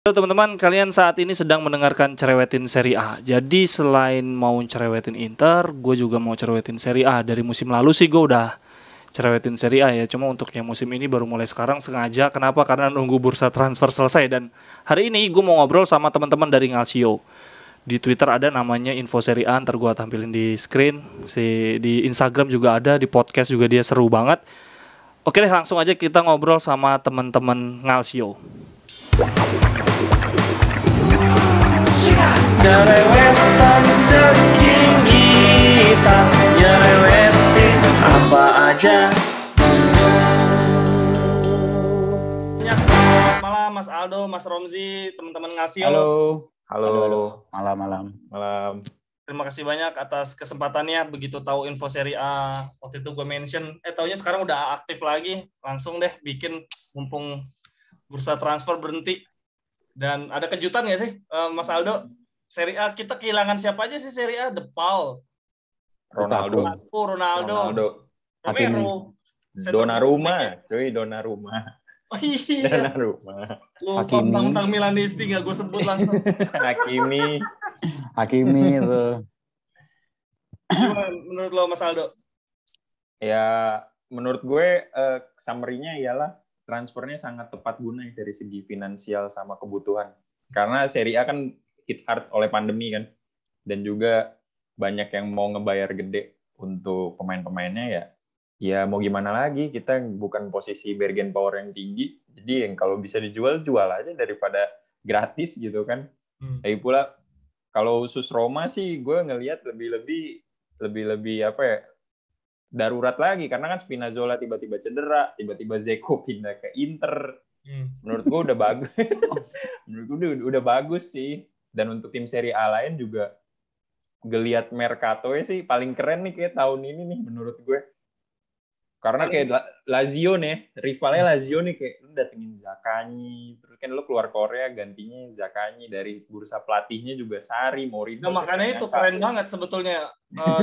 Halo teman-teman, kalian saat ini sedang mendengarkan Cerewetin Serie A. Jadi selain mau cerewetin Inter, gue juga mau cerewetin Serie A. Dari musim lalu sih gue udah cerewetin Serie A ya. Cuma untuk yang musim ini baru mulai sekarang sengaja. Kenapa? Karena nunggu bursa transfer selesai. Dan hari ini gue mau ngobrol sama teman-teman dari Ngalsio. Di Twitter ada namanya Info Serie A, ntar gue tampilin di screen. Di Instagram juga ada, di podcast juga dia seru banget. Oke deh, langsung aja kita ngobrol sama teman-teman Ngalsio. Cerewetan ceking kita nyerewetin apa aja. Selamat malam Mas Aldo, Mas Romzi, teman-teman Ngalsio. Halo. Malam. Terima kasih banyak atas kesempatannya. Begitu tahu info Serie A waktu itu gue mention, taunya sekarang udah aktif lagi. Langsung deh bikin mumpung bursa transfer berhenti. Dan ada kejutan nggak sih Mas Aldo? Serie A kita kehilangan siapa aja sih Serie A? DePaul, Ronaldo. Romero, Donnarumma. Oh iya. Donnarumma. Lupa Hakimi. tentang Milanisti nggak gue sebut langsung. Hakimi itu. Gimana menurut lo Mas Aldo? Ya, menurut gue summary-nya ialah transfernya sangat tepat guna ya dari segi finansial sama kebutuhan. Karena Serie A kan hit hard oleh pandemi kan. Dan juga banyak yang mau ngebayar gede untuk pemain-pemainnya ya. Ya mau gimana lagi, kita bukan posisi bargain power yang tinggi. Jadi yang kalau bisa dijual, jual aja daripada gratis gitu kan. Tapi pula kalau khusus Roma sih gue ngelihat lebih apa ya, darurat lagi karena kan Spinazzola tiba-tiba cedera, tiba-tiba Dzeko pindah ke Inter. Menurut gue udah bagus. Menurut gue udah bagus sih. Dan untuk tim Serie A lain juga geliat Mercato-nya sih paling keren nih kayak tahun ini nih menurut gue. Karena kayak Lazio nih, rivalnya Lazio nih kayak lu datengin Zaccagni, terus kan lu keluar Korea gantinya Zaccagni, dari bursa pelatihnya juga Sarri, Mourinho. Nah, makanya itu keren banget sebetulnya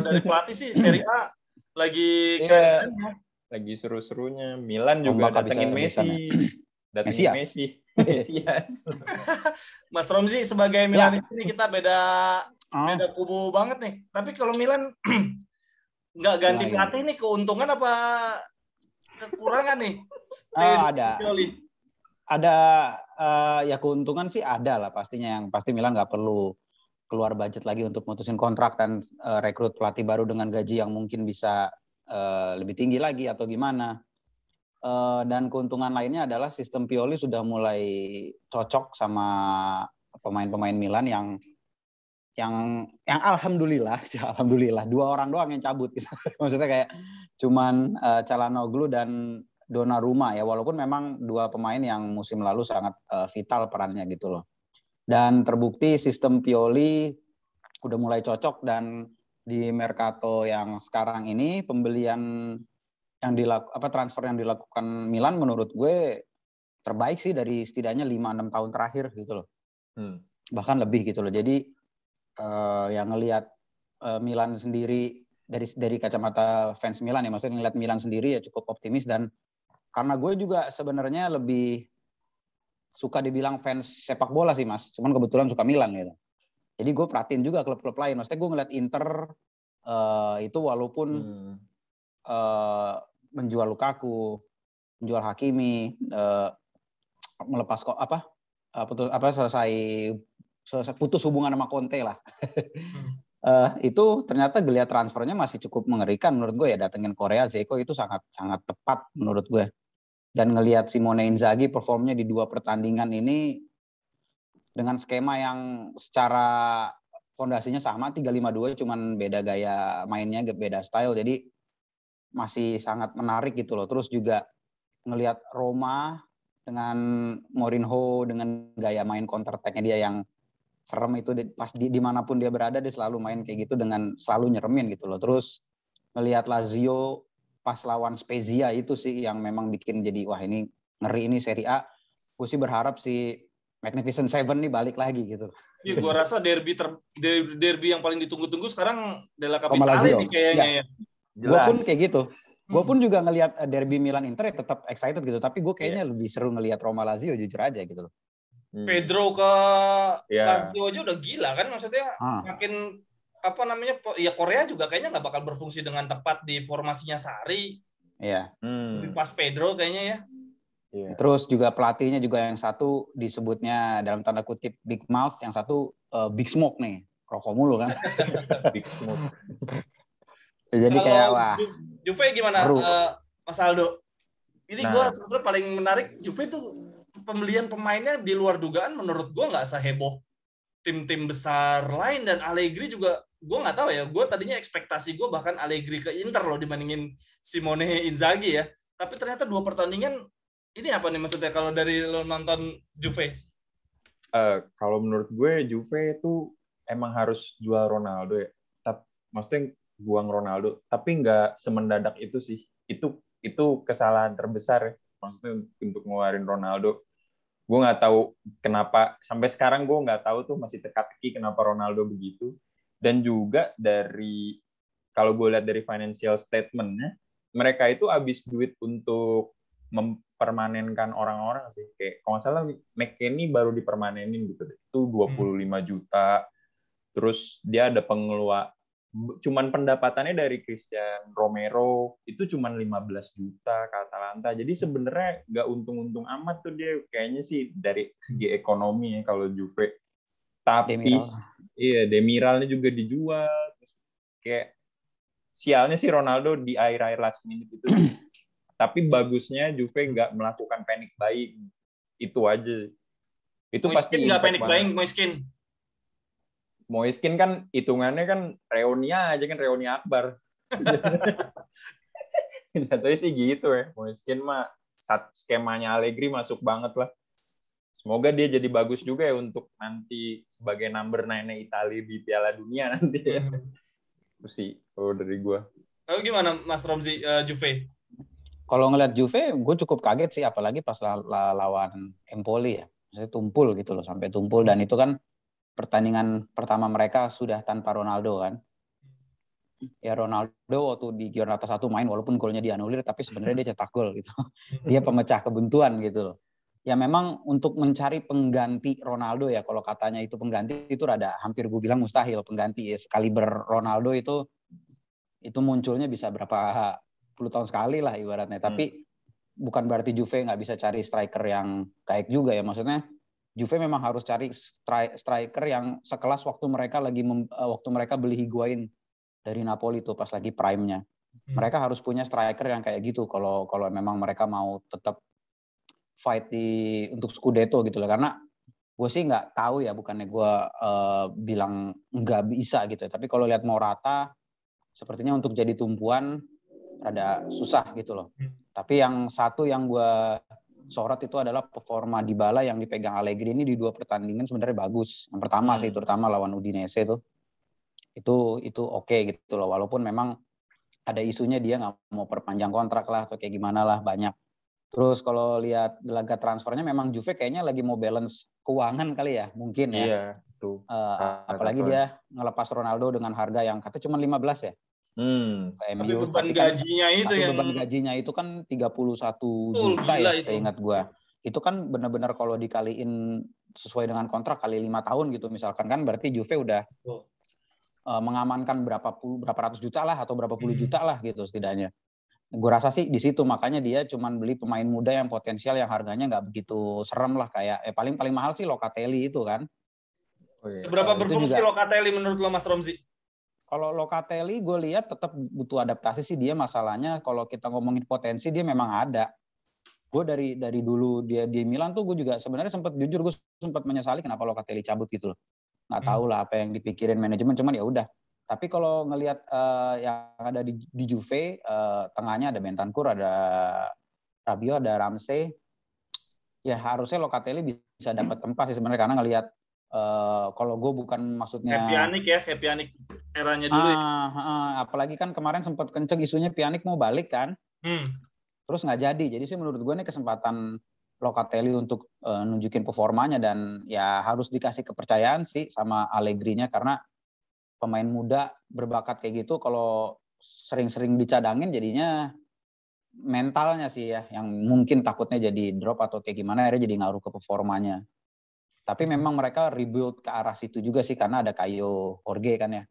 dari pelatih sih Serie A lagi keren ya. Lagi seru-serunya. Milan juga datengin Messi. Datengin Mesias. Mas Romzi sebagai Milanis ini kita beda kubu banget nih. Tapi kalau Milan nggak ganti pelatih nih, keuntungan apa kekurangan nih? Ada ya keuntungan sih ada lah pastinya. Yang pasti Milan nggak perlu keluar budget lagi untuk mutusin kontrak dan rekrut pelatih baru dengan gaji yang mungkin bisa lebih tinggi lagi atau gimana. Dan keuntungan lainnya adalah sistem Pioli sudah mulai cocok sama pemain-pemain Milan yang alhamdulillah 2 orang doang yang cabut gitu. Maksudnya kayak cuman Calhanoglu dan Donnarumma ya, walaupun memang 2 pemain yang musim lalu sangat vital perannya gitu loh. Dan terbukti sistem Pioli udah mulai cocok, dan di Mercato yang sekarang ini pembelian yang transfer yang dilakukan Milan menurut gue terbaik sih dari setidaknya 5-6 tahun terakhir gitu loh. Bahkan lebih gitu loh. Jadi yang ngelihat Milan sendiri dari kacamata fans Milan ya, maksudnya ngelihat Milan sendiri ya cukup optimis. Dan karena gue juga sebenarnya lebih suka dibilang fans sepak bola sih Mas, cuman kebetulan suka Milan gitu. Jadi gue perhatiin juga klub-klub lain. Maksudnya gue ngeliat Inter itu walaupun menjual Lukaku, menjual Hakimi, melepas selesai putus hubungan sama Conte lah. Itu ternyata geliat transfernya masih cukup mengerikan menurut gue ya. Datengin Korea, Dzeko itu sangat tepat menurut gue. Dan ngelihat Simone Inzaghi performnya di 2 pertandingan ini dengan skema yang secara fondasinya sama 3-5-2, cuman beda gaya mainnya, beda style. Jadi masih sangat menarik gitu loh. Terus juga ngelihat Roma dengan Mourinho dengan gaya main counter attack-nya dia yang serem itu, pas dimanapun dia berada dia selalu main kayak gitu dengan selalu nyeremin gitu loh. Terus ngelihat Lazio pas lawan Spezia itu sih yang memang bikin jadi wah ini ngeri ini Serie A. Gue sih berharap si Magnificent Seven nih balik lagi gitu. Iya, gue rasa derby yang paling ditunggu-tunggu sekarang Della Capitale nih kayaknya ya. Gue pun kayak gitu. Gue pun juga ngelihat derby Milan Inter tetap excited gitu. Tapi gue kayaknya lebih seru ngelihat Roma Lazio jujur aja gitu loh. Pedro ke Ya. Lazio aja udah gila kan, maksudnya makin apa namanya, ya Korea juga kayaknya nggak bakal berfungsi dengan tepat di formasinya Sarri. Iya. Lebih pas Pedro kayaknya ya. Iya. Terus juga pelatihnya juga yang satu disebutnya dalam tanda kutip big mouth, yang satu big smoke nih, rokok mulu kan. Big smoke. Jadi Kalau kayak wah. Juve gimana, Mas Aldo? Ini gue sebetulnya paling menarik, Juve tuh pembelian pemainnya di luar dugaan menurut gue nggak seheboh tim-tim besar lain, dan Allegri juga gue nggak tahu ya, gue tadinya ekspektasi gue bahkan Allegri ke Inter loh dibandingin Simone Inzaghi ya, tapi ternyata 2 pertandingan ini apa nih maksudnya kalau dari lo nonton Juve? Kalau menurut gue Juve itu emang harus jual Ronaldo ya, maksudnya buang Ronaldo, tapi nggak semendadak itu sih, itu kesalahan terbesar ya, maksudnya untuk ngeluarin Ronaldo. Gue nggak tahu kenapa sampai sekarang, gue nggak tahu tuh masih teka-teki kenapa Ronaldo begitu. Dan juga dari kalau gue lihat dari financial statement-nya, mereka itu habis duit untuk mempermanenkan orang-orang sih. Kayak kalau nggak salah McKennie baru dipermanenin gitu, itu 25 juta. Terus dia ada cuman pendapatannya dari Christian Romero itu cuman 15 juta ke Atalanta. Jadi sebenarnya nggak untung-untung amat tuh dia kayaknya sih dari segi ekonomi ya kalau Juve. Tapi Demiralnya juga dijual. Terus kayak sialnya sih Ronaldo di akhir-akhir last minute itu. Tapi bagusnya Juve nggak melakukan panic buying. Itu aja. Itu pasti nggak panic buying, Moiskin kan hitungannya kan reuni aja kan, reuni akbar. Jatuhnya sih gitu ya. Moiskin mah skemanya Allegri masuk banget lah. Semoga dia jadi bagus juga ya untuk nanti sebagai number 9 Italia di Piala Dunia nanti ya. Itu sih kalau dari gue. Lalu gimana Mas Romzi, Juve? Kalau ngeliat Juve, gue cukup kaget sih, apalagi pas lawan Empoli ya. Maksudnya tumpul gitu loh, sampai tumpul. Dan itu kan pertandingan pertama mereka sudah tanpa Ronaldo kan. Ya Ronaldo waktu di Giornata 1 main, walaupun golnya dianulir, tapi sebenarnya dia cetak gol gitu. Dia pemecah kebuntuan gitu loh. Ya memang untuk mencari pengganti Ronaldo ya, kalau katanya itu pengganti, itu rada hampir gue bilang mustahil pengganti ya. Sekaliber Ronaldo itu munculnya bisa berapa puluh tahun sekali lah ibaratnya. Tapi bukan berarti Juve nggak bisa cari striker yang kayak juga ya. Maksudnya Juve memang harus cari striker yang sekelas waktu mereka beli Higuain dari Napoli tuh pas lagi prime-nya. Mereka harus punya striker yang kayak gitu kalau memang mereka mau tetap fight untuk Scudetto gitu loh. Karena gue sih nggak tahu ya, bukannya gue bilang nggak bisa gitu ya. Tapi kalau lihat Morata sepertinya untuk jadi tumpuan rada susah gitu loh. Tapi yang satu yang gue sorot itu adalah performa Dybala yang dipegang Allegri ini di 2 pertandingan sebenarnya bagus. Yang pertama sih, terutama lawan Udinese itu oke gitu loh. Walaupun memang ada isunya dia nggak mau perpanjang kontrak lah atau kayak gimana lah, banyak. Terus kalau lihat laga transfernya memang Juve kayaknya lagi mau balance keuangan kali ya, mungkin ya. Iya, tuh. Apalagi dia ngelepas Ronaldo dengan harga yang katanya cuma 15 ya. Tapi beban gajinya itu beban gajinya itu kan 31 juta ya seingat gue. Itu kan benar-benar kalau dikaliin sesuai dengan kontrak kali 5 tahun gitu misalkan, kan berarti Juve udah mengamankan berapa ratus juta lah atau berapa puluh juta lah gitu setidaknya. Gue rasa sih di situ, makanya dia cuman beli pemain muda yang potensial yang harganya nggak begitu serem lah, kayak paling mahal sih Locatelli itu kan. Seberapa berfungsi Locatelli menurut lo Mas Romzi? Kalau Locatelli gue lihat tetap butuh adaptasi sih dia. Masalahnya kalau kita ngomongin potensi dia memang ada. Gue dari dulu dia di Milan tuh gue juga sebenarnya sempat menyesali kenapa Locatelli cabut gitu loh. Nggak tahu lah apa yang dipikirin manajemen, cuman ya udah. Tapi kalau ngelihat yang ada di Juve, tengahnya ada Bentancur, ada Rabiot, ada Ramsey, ya harusnya Locatelli bisa dapat tempat sih sebenarnya, karena ngelihat kalau gue bukan maksudnya kayak Pjanic eranya dulu ya. Apalagi kan kemarin sempat kenceng isunya Pjanic mau balik kan, terus nggak jadi sih menurut gue ini kesempatan Locatelli untuk nunjukin performanya, dan ya harus dikasih kepercayaan sih sama Allegri-nya, karena pemain muda berbakat kayak gitu kalau sering-sering dicadangin jadinya mentalnya sih ya yang mungkin takutnya jadi drop atau kayak gimana, akhirnya jadi ngaruh ke performanya. Tapi memang mereka rebuild ke arah situ juga sih karena ada Kayo Jorge kan ya.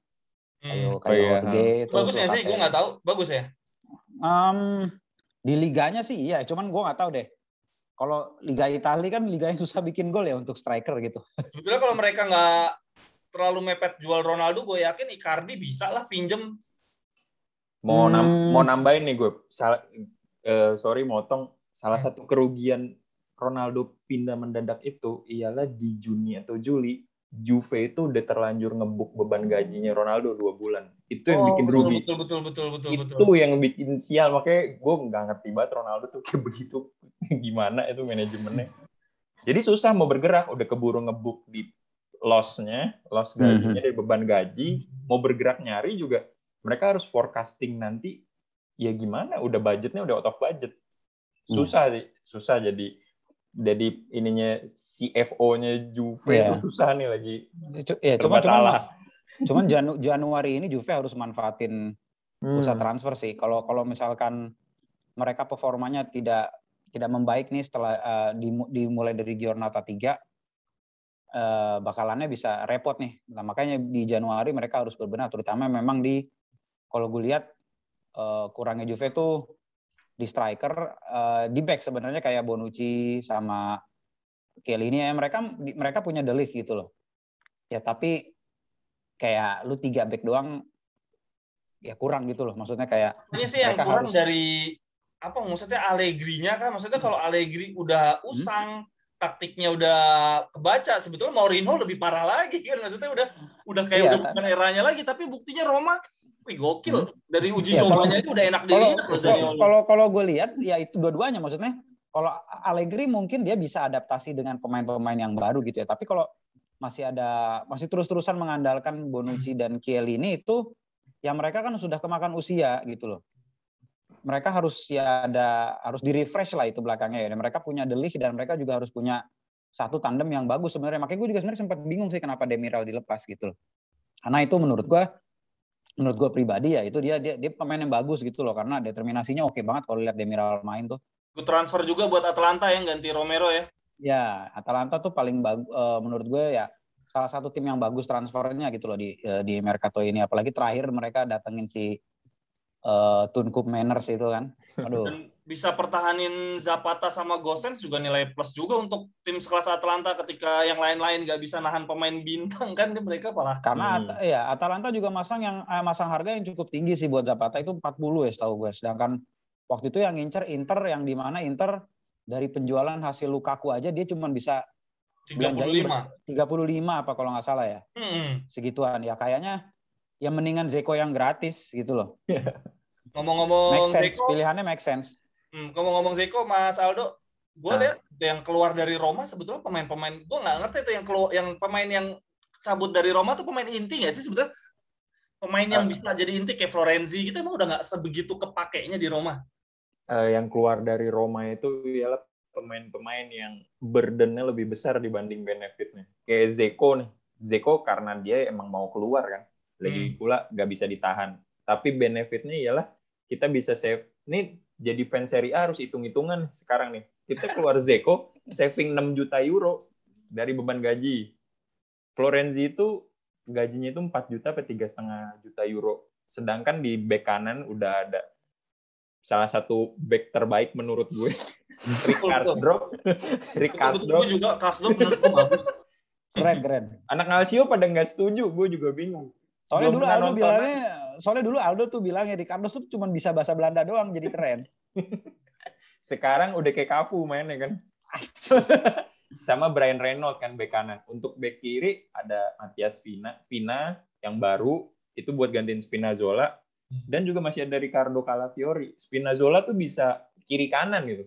Kayo Jorge terus Bagus ya sih, gue nggak tahu. Bagus ya. Di liganya sih iya, cuman gue nggak tahu deh. Kalau Liga Italia kan liga yang susah bikin gol ya untuk striker gitu. Sebetulnya kalau mereka nggak terlalu mepet jual Ronaldo, gue yakin Icardi bisa lah pinjem. Mau nambahin nih gue, sorry motong. Salah satu kerugian Ronaldo pindah mendadak itu ialah di Juni atau Juli Juve itu udah terlanjur ngebuk beban gajinya Ronaldo 2 bulan. Itu yang bikin rugi. Betul. Yang bikin sial. Makanya gue nggak ngerti banget Ronaldo tuh kayak begitu. Gimana itu manajemennya. Jadi susah mau bergerak. Udah keburu ngebuk di loss gajinya dari beban gaji. Mau bergerak nyari juga. Mereka harus forecasting nanti. Ya gimana? Udah budgetnya udah out of budget. Susah sih. Susah jadi ininya CFO-nya Juve itu susah nih lagi. Cuman Januari ini Juve harus manfaatin bursa transfer sih. Kalau misalkan mereka performanya tidak membaik nih setelah dimulai dari Giornata 3, bakalannya bisa repot nih. Nah, makanya di Januari mereka harus berbenah, terutama memang kalau gue lihat kurangnya Juve tuh di striker, di back sebenarnya kayak Bonucci sama Chiellini ya, mereka punya De Ligt gitu loh. Ya tapi kayak lu 3 back doang ya kurang gitu loh. Maksudnya kayak ini sih yang kurang dari apa maksudnya Allegri-nya kan. Maksudnya kalau Allegri udah usang, taktiknya udah kebaca, sebetulnya Mourinho lebih parah lagi kan. Maksudnya udah kayak udah bukan eranya lagi, tapi buktinya Roma gokil. Dari uji cobanya itu udah enak dilihat. Kalau gue lihat ya itu dua-duanya, maksudnya kalau Allegri mungkin dia bisa adaptasi dengan pemain-pemain yang baru gitu ya. Tapi kalau masih terus-terusan mengandalkan Bonucci dan Chiellini itu ya mereka kan sudah kemakan usia gitu loh. Mereka harus di-refresh lah itu belakangnya ya. Dan mereka punya De Ligt dan mereka juga harus punya satu tandem yang bagus sebenarnya. Makanya gue juga sebenarnya sempat bingung sih kenapa Demiral dilepas gitu loh. Karena itu menurut gue pribadi ya itu dia pemain yang bagus gitu loh, karena determinasinya oke banget kalau lihat Demiral main tuh. Gue transfer juga buat Atalanta yang ganti Romero ya. Ya, Atalanta tuh paling bagus menurut gue ya, salah satu tim yang bagus transfernya gitu loh di Mercato ini. Apalagi terakhir mereka datengin si Tunkup Manners itu kan. Aduh. Dan bisa pertahanin Zapata sama Gosens juga nilai plus juga untuk tim sekelas Atalanta ketika yang lain-lain nggak bisa nahan pemain bintang kan, mereka malah. Karena Atalanta juga masang harga yang cukup tinggi sih buat Zapata itu 40 ya setahu gue. Sedangkan waktu itu yang ngincer Inter, yang di mana Inter dari penjualan hasil Lukaku aja dia cuma bisa 35 apa kalau nggak salah ya. Segituan ya, kayaknya ya mendingan Zeko yang gratis gitu loh. Ngomong-ngomong Zeko, pilihannya make sense. Ngomong-ngomong Zeko, Mas Aldo, gue lihat yang keluar dari Roma sebetulnya pemain-pemain, gue nggak ngerti itu yang pemain yang cabut dari Roma tuh pemain inti nggak sih sebetulnya? Pemain yang bisa jadi inti kayak Florenzi gitu emang udah nggak sebegitu kepakainya di Roma? Yang keluar dari Roma itu ialah pemain-pemain yang burden-nya lebih besar dibanding benefitnya. Kayak Zeko nih. Zeko karena dia emang mau keluar kan. Lagi pula nggak bisa ditahan. Tapi benefitnya ialah kita bisa save. Ini jadi fans Serie A harus hitung-hitungan sekarang nih. Kita keluar Zeko, saving 6 juta euro dari beban gaji. Florenzi itu gajinya itu 4 juta atau 3,5 juta euro. Sedangkan di bek kanan udah ada salah satu back terbaik menurut gue, Rick Karsdorp. Gue juga Karsdorp menurut gue bagus. Keren. Anak Lazio pada nggak setuju, gue juga bingung. Soalnya dulu Aldo tuh bilangnya Ricardo tuh cuma bisa bahasa Belanda doang jadi keren. Sekarang udah kayak Cafu mainnya kan. Sama Brian Reynolds kan bek kanan. Untuk bek kiri ada Matias Vina yang baru itu buat gantiin Spinazzola. Dan juga masih ada Riccardo Calafiori. Spinazzola tuh bisa kiri kanan gitu.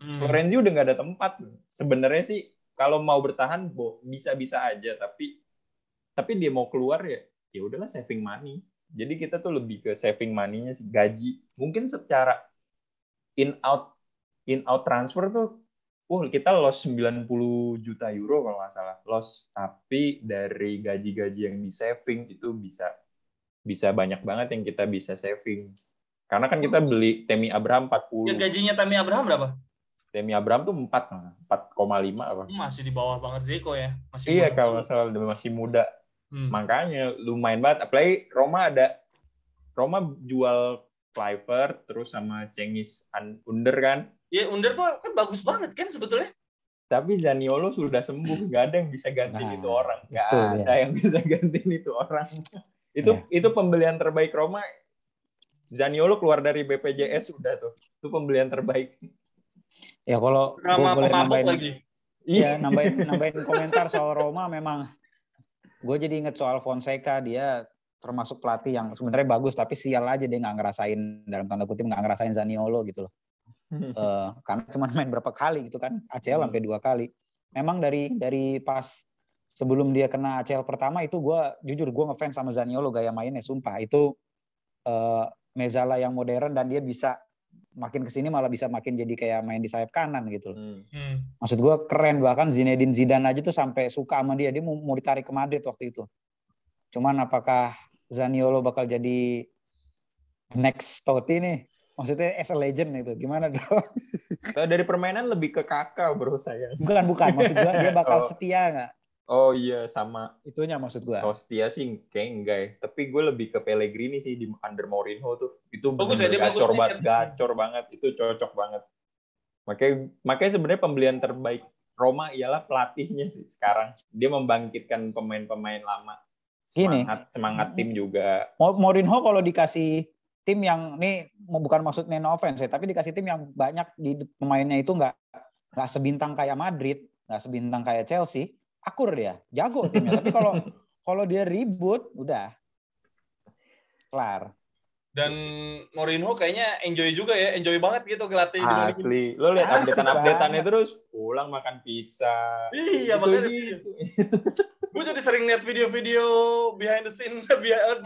Florenzi udah nggak ada tempat. Sebenarnya sih kalau mau bertahan bisa-bisa aja, tapi dia mau keluar ya udahlah saving money. Jadi kita tuh lebih ke saving money-nya sih, gaji. Mungkin secara in out transfer tuh kita loss 90 juta euro kalau nggak salah. Loss, tapi dari gaji-gaji yang di saving itu bisa banyak banget yang kita bisa saving. Karena kan kita beli Tammy Abraham 40. Ya gajinya Tammy Abraham berapa? Tammy Abraham tuh 4,5 apa? Masih di bawah banget Zeko ya. Masih Iya, muda. kalau soal masih muda. Makanya lumayan banget. Apalagi Roma jual Kluivert terus sama Cengiz Under kan. Iya, Under tuh kan bagus banget kan sebetulnya. Tapi Zaniolo sudah sembuh, nggak ada yang bisa gantiin itu orang. Nggak ada yang bisa gantiin itu orang. Itu pembelian terbaik Roma. Zaniolo keluar dari BPJS sudah tuh. Itu pembelian terbaik. Ya kalau gue boleh nambahin lagi. Iya, nambahin komentar soal Roma, memang gue jadi inget soal Fonseca. Dia termasuk pelatih yang sebenarnya bagus, tapi sial aja dia nggak ngerasain, dalam tanda kutip nggak ngerasain Zaniolo gitu loh. Karena cuma main berapa kali gitu kan, ACL sampai 2 kali. Memang dari pas sebelum dia kena ACL pertama itu gue ngefans sama Zaniolo, gaya mainnya sumpah itu Mezzala yang modern, dan dia bisa makin kesini malah bisa makin jadi kayak main di sayap kanan gitu loh. Maksud gue keren, bahkan Zinedine Zidane aja tuh sampai suka sama dia mau ditarik ke Madrid waktu itu. Cuman apakah Zaniolo bakal jadi next Totti nih? Maksudnya as a legend itu gimana dong? Dari permainan lebih ke Kakak bro saya. Bukan. Maksud gue dia bakal setia nggak? Oh iya, sama. Itunya maksud gue. Kalau setia sih kayak enggak ya. Tapi gue lebih ke Pellegrini sih di under Mourinho tuh. Itu bagus ya, gacor banget. Itu cocok banget. Makanya sebenarnya pembelian terbaik Roma ialah pelatihnya sih sekarang. Dia membangkitkan pemain-pemain lama. Semangat tim juga. Mourinho kalau dikasih tim yang, nih bukan maksudnya no offense ya, tapi dikasih tim yang banyak di pemainnya itu nggak sebintang kayak Madrid, nggak sebintang kayak Chelsea, akur dia, jago timnya. Tapi kalau dia ribut, udah kelar. Dan Mourinho kayaknya enjoy banget gitu ngelatih. Asli, lo lihat update-annya terus, pulang makan pizza. Iya, makanya gitu. Gue jadi sering lihat video-video behind the scene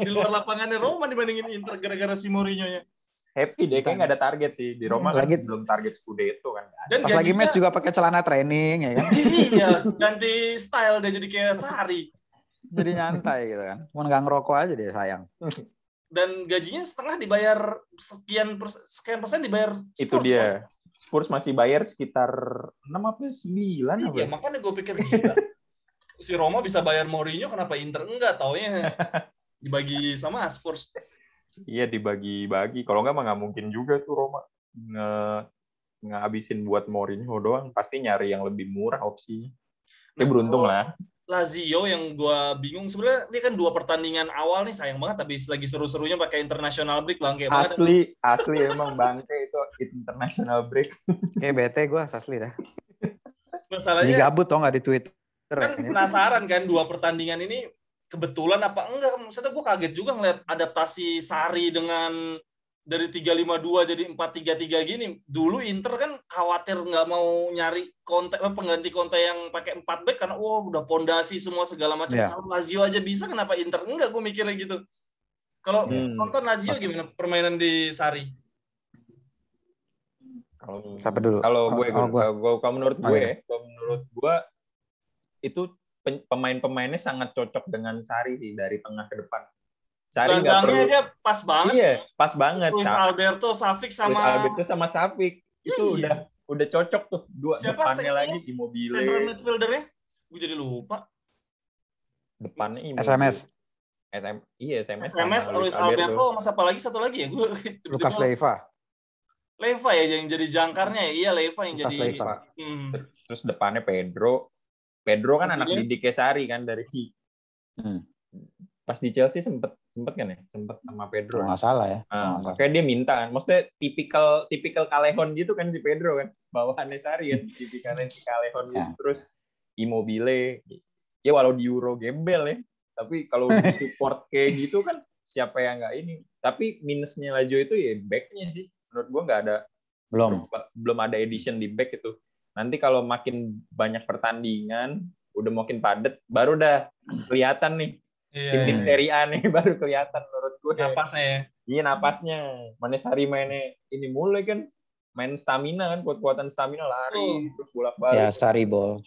di luar lapangannya Roma dibandingin Inter gara-gara si Mourinho-nya. Happy deh, kayaknya nggak ada target sih. Di Roma kan belum target Scudetto kan. Dan pas lagi match juga pakai celana training ya kan. Iya, ganti style dia jadi kayak Sarri. Jadi nyantai gitu kan. Cuma nggak ngerokok aja deh, sayang. Dan gajinya setengah dibayar sekian persen dibayar Spurs. Itu dia. Spurs masih bayar sekitar 6 apa 9 apa. Iya, makanya gue pikir gila. Si Roma bisa bayar Mourinho, kenapa Inter enggak? Taunya dibagi sama Spurs. Iya, dibagi-bagi. Kalau enggak mah nggak mungkin juga tuh Roma ngabisin buat Mourinho doang. Pasti nyari yang lebih murah opsinya. Beruntung lah. Lazio yang gue bingung sebenarnya, ini kan 2 pertandingan awal nih sayang banget, habis lagi seru-serunya pakai international break, bangke banget. Asli emang bangke itu international break. Kayak bete gue asli dah. Masalahnya jadi gabut tau nggak di Twitter. Kan penasaran kan 2 pertandingan ini kebetulan apa enggak? Maksudnya gue kaget juga ngeliat adaptasi Sarri dengan dari 3-5-2 jadi 4-3-3 gini. Dulu Inter kan khawatir nggak mau nyari pengganti Conte yang pakai 4 back karena udah pondasi semua segala macam. Yeah. Kalau Lazio aja bisa, kenapa Inter enggak? Gue mikirnya gitu. Kalau nonton Lazio gimana permainan di Sarri? Kalau menurut gue itu pemain-pemainnya sangat cocok dengan Sarri sih dari tengah ke depan. Sarri nggak perlu aja pas banget. Iya, pas banget. Luis Alberto, Savic itu udah cocok tuh. Depannya lagi Immobile. Central midfielder-nya? Gue jadi lupa. Depannya SMS. SMS Luis Alberto sama siapa lagi? Satu lagi ya? Lucas Leiva ya yang jadi jangkarnya ya. Iya, Leiva yang Lucas jadi. Leiva. Terus depannya Pedro kan anak didiknya Sarri kan dari pas di Chelsea sempet kan ya, sempet sama Pedro. Nggak salah ya. Makanya dia minta kan, maksudnya tipikal Callejon gitu kan si Pedro kan, bawahannya Sarri kan, tipikalnya si Callejon gitu. Terus Immobile, ya walau di Euro gembel ya, tapi kalau di support kayak gitu kan siapa yang nggak ini. Tapi minusnya Lazio itu ya back-nya sih, menurut gua nggak ada, belum ada edition di back itu. Nanti kalau makin banyak pertandingan, udah makin padat, baru udah kelihatan nih. Tim Serie A nih baru kelihatan menurut gue. Napasnya ya. Iya, napasnya. Mana Sarri mainnya ini mulai kan main stamina kan, kuat-kuatan stamina lari terus bolak-balik. Ya, Sarri ball.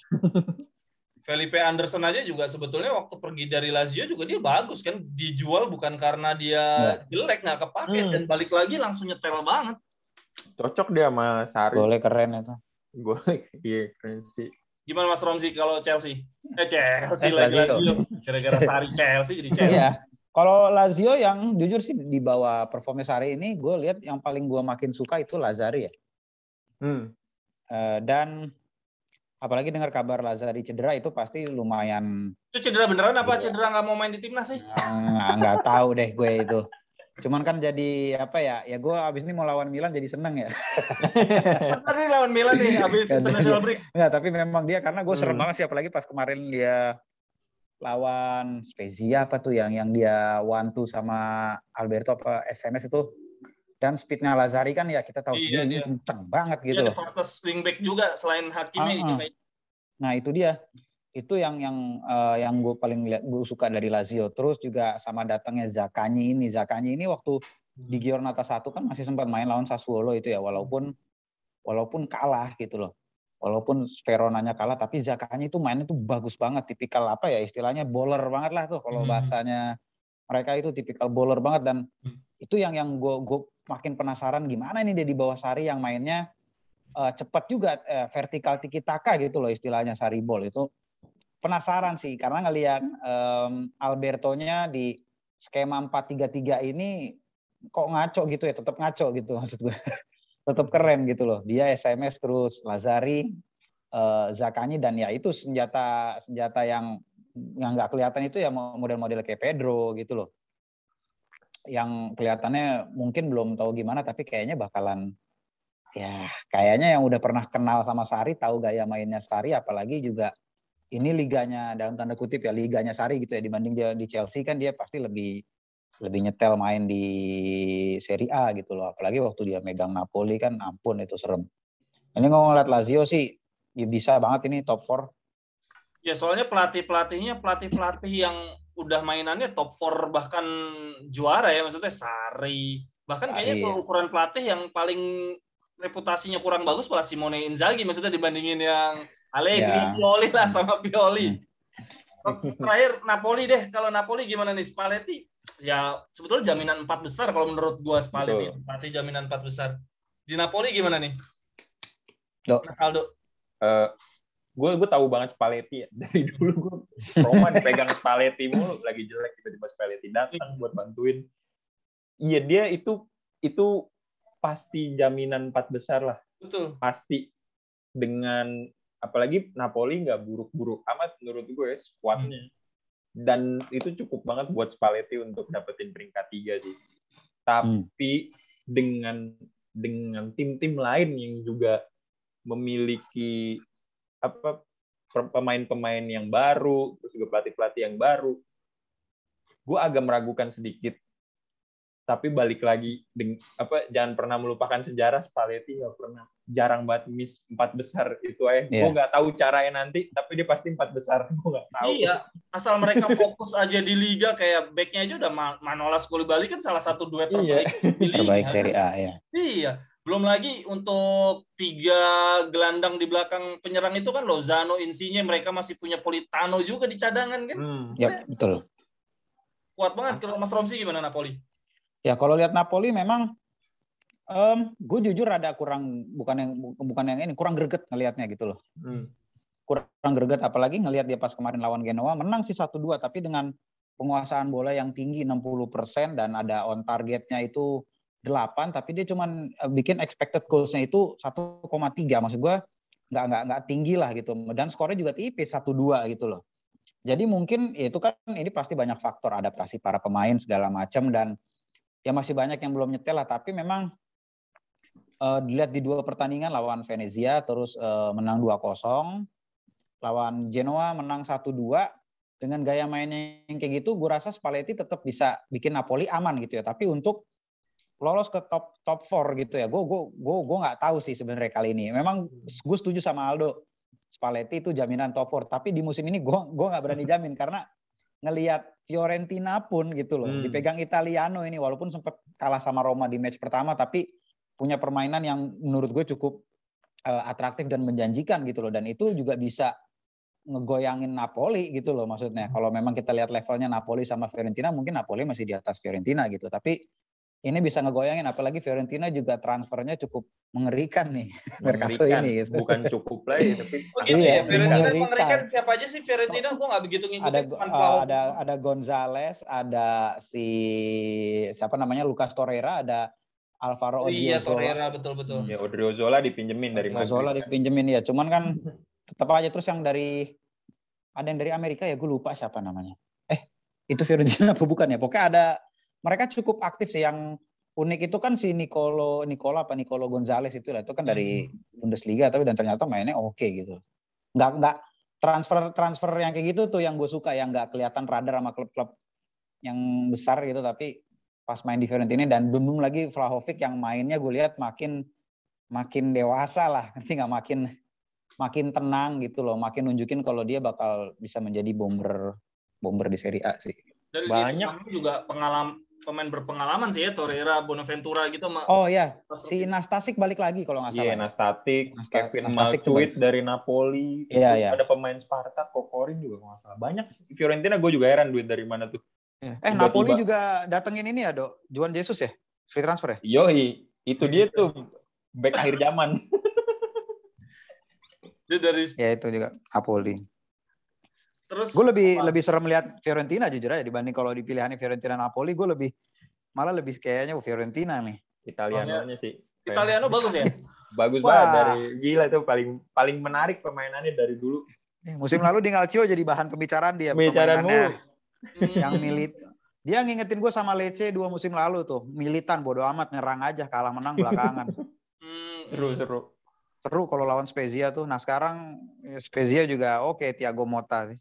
Felipe Anderson aja juga sebetulnya waktu pergi dari Lazio juga dia bagus kan, dijual bukan karena dia jelek nggak kepake dan balik lagi langsung nyetel banget. Cocok dia sama Sarri. Boleh keren itu. Gue iya keren sih. Gimana Mas Romzi kalau Chelsea? Chelsea lagi Lazio. gara-gara Sarri Chelsea jadi Chelsea. Iya. Kalau Lazio yang jujur sih di bawah performnya Sarri ini, gue lihat yang paling gue makin suka itu Lazzari ya. Dan apalagi dengar kabar Lazzari cedera itu pasti lumayan. Itu cedera beneran apa Iya. cedera nggak mau main di timnas sih? Nggak tahu deh gue itu. Cuman kan jadi apa ya? Ya gue abis ini mau lawan Milan jadi seneng ya. Tadi lawan Milan nih abis international break. Nggak, tapi memang dia karena gue serem banget sih apalagi pas kemarin dia lawan Spezia apa tuh yang dia one-two sama Alberto apa SMS itu. Dan speednya Lazzari kan ya kita tahu sendiri kenceng banget gitu loh. Dia fastest wingback juga selain Hakimi. Nah itu dia. Itu yang gue paling gue suka dari Lazio. Terus juga sama datangnya Zaccagni ini waktu di Giornata 1 kan masih sempat main lawan Sassuolo itu ya walaupun kalah gitu loh. Walaupun Veronanya kalah tapi Zaccagni itu mainnya tuh bagus banget, tipikal apa ya istilahnya bowler banget lah tuh kalau bahasanya mereka itu tipikal bowler banget dan itu yang gue makin penasaran gimana ini dia di bawah Sarri yang mainnya cepat juga vertikal tiki taka gitu loh istilahnya Sarri ball itu. Penasaran sih karena ngelihat Albertonya di skema 4-3-3 ini kok ngaco gitu ya, tetap ngaco gitu maksud gue. Tetap keren gitu loh. Dia SMS terus Lazzari, Zaccagni dan ya itu senjata yang nggak kelihatan itu ya model-model kayak Pedro gitu loh. Yang kelihatannya mungkin belum tahu gimana tapi kayaknya bakalan ya kayaknya yang udah pernah kenal sama Sarri tahu gaya mainnya Sarri apalagi juga ini liganya dalam tanda kutip ya liganya Sarri gitu ya dibanding dia di Chelsea kan dia pasti lebih nyetel main di Serie A gitu loh. Apalagi waktu dia megang Napoli kan ampun itu serem. Ini ngeliat Lazio sih ya bisa banget ini top 4. Ya soalnya pelatih-pelatihnya pelatih yang udah mainannya top 4 bahkan juara ya maksudnya Sarri. Bahkan kayaknya kalau ukuran pelatih yang paling reputasinya kurang bagus malah Simone Inzaghi maksudnya dibandingin yang Allegri, Pioli lah sama Pioli. Terakhir Napoli deh. Kalau Napoli gimana nih Spalletti? Ya sebetulnya jaminan 4 besar kalau menurut gua Spalletti. Pelatih jaminan 4 besar. Di Napoli gimana nih? Mas Aldo. Gue tahu banget Spalletti ya. Dari dulu gue Roma dipegang Spalletti mulu lagi jelek tiba-tiba Spalletti datang buat bantuin. Iya dia itu pasti jaminan 4 besar lah. Betul. Pasti dengan apalagi Napoli nggak buruk-buruk amat menurut gue ya skuadnya. Dan itu cukup banget buat Spalletti untuk dapetin peringkat 3 sih. Tapi dengan tim-tim lain yang juga memiliki pemain-pemain yang baru, terus juga pelatih-pelatih yang baru, gue agak meragukan sedikit. Tapi balik lagi, jangan pernah melupakan sejarah Spalletti nggak pernah, jarang banget miss 4 besar itu aja. Gue nggak tahu caranya nanti, tapi dia pasti 4 besar. Gue nggak tahu. Iya, asal mereka fokus aja di liga kayak backnya aja udah Manolas Koulibaly kan salah satu duet terbaik di liga. Terbaik Serie A ya. Iya. Belum lagi untuk 3 gelandang di belakang penyerang itu kan Lozano, Insigne, mereka masih punya Politano juga di cadangan kan. Ya betul. Kuat banget. Kalau Mas Romsi gimana Napoli? Ya kalau lihat Napoli memang gue jujur ada kurang bukan yang ini kurang greget ngelihatnya gitu loh. Kurang greget apalagi ngelihat dia pas kemarin lawan Genoa menang sih 1-2 tapi dengan penguasaan bola yang tinggi 60% dan ada on targetnya itu 8 tapi dia cuman bikin expected goals-nya itu 1,3 maksud gue nggak tinggi lah gitu dan skornya juga tipis 1-2 gitu loh. Jadi mungkin itu kan ini pasti banyak faktor adaptasi para pemain segala macam dan ya masih banyak yang belum nyetel lah tapi memang dilihat di 2 pertandingan lawan Venezia terus menang 2-0 lawan Genoa menang 1-2 dengan gaya mainnya yang kayak gitu gue rasa Spalletti tetap bisa bikin Napoli aman gitu ya tapi untuk lolos ke top 4 gitu ya. Gue nggak tahu sih sebenarnya kali ini. Memang gue setuju sama Aldo. Spalletti itu jaminan top 4. Tapi di musim ini gue nggak berani jamin karena ngelihat Fiorentina pun gitu loh. Dipegang Italiano ini walaupun sempat kalah sama Roma di match pertama tapi punya permainan yang menurut gue cukup atraktif dan menjanjikan gitu loh. Dan itu juga bisa ngegoyangin Napoli gitu loh maksudnya. Kalau memang kita lihat levelnya Napoli sama Fiorentina mungkin Napoli masih di atas Fiorentina gitu. Tapi ini bisa ngegoyangin, apalagi Fiorentina juga transfernya cukup mengerikan nih Mercato Mengerikan. ini gitu. Bukan cukup lah ya, tapi Oh sangat gitu Iya, ya, Fiorentina mengerikan. mengerikan. Siapa aja sih Fiorentina? Gue nggak begitu ada ngikutin. Cuman Vlahovic. ada Gonzales, ada si siapa namanya Lucas Torreira, ada Alvaro Oh iya, Odriozola. Torreira, betul-betul. Ya Odriozola dipinjemin dari Odriozola Madrid. dipinjemin ya, cuman kan tetap aja. Terus yang ada yang dari Amerika ya, gue lupa siapa namanya. Itu Fiorentina apa bukan ya? Pokoknya ada, mereka cukup aktif sih. Yang unik itu kan si Nicolo Gonzales itu lah, itu kan dari Bundesliga, tapi dan ternyata mainnya oke gitu. Nggak transfer yang kayak gitu tuh yang gue suka, yang nggak kelihatan radar sama klub-klub yang besar gitu, tapi pas main di Fiorentina. Dan belum lagi Vlahovic yang mainnya gue lihat makin dewasa lah, ngerti nggak, makin tenang gitu loh, makin nunjukin kalau dia bakal bisa menjadi bomber di Serie A sih. Dari Banyak. di tengahnya juga pemain berpengalaman sih ya, Torreira, Bonaventura gitu. Oh ya, si Nastasic balik lagi kalau nggak salah. Iya, Nastasic, Kevin Nastasic Malcuit dari Napoli. Iya, Terus iya. ada pemain Spartak, Kokorin juga kalau nggak salah. Banyak. Fiorentina gue juga heran duit dari mana tuh. Tiba-tiba. Napoli juga datengin ini ya, Dok. Juan Jesus ya? Free transfer ya? Yoi, itu dia tuh back akhir zaman. Dia dari Ya itu juga Napoli. terus Gue lebih serem melihat Fiorentina jujur aja dibanding kalau di pilihannya Fiorentina Napoli. Gue malah lebih kayaknya Fiorentina nih. Italianonya sih. Italiano bagus ya? Bagus Wah. banget, dari gila itu paling menarik permainannya dari dulu. Musim lalu di Calcio jadi bahan pembicaraan dia. Pembicaraan mulu. Yang dia ngingetin gue sama Lecce 2 musim lalu tuh. Militan, bodo amat, nyerang aja, kalah menang belakangan. Seru. Seru kalau lawan Spezia tuh. Nah sekarang Spezia juga oke, Thiago Motta sih.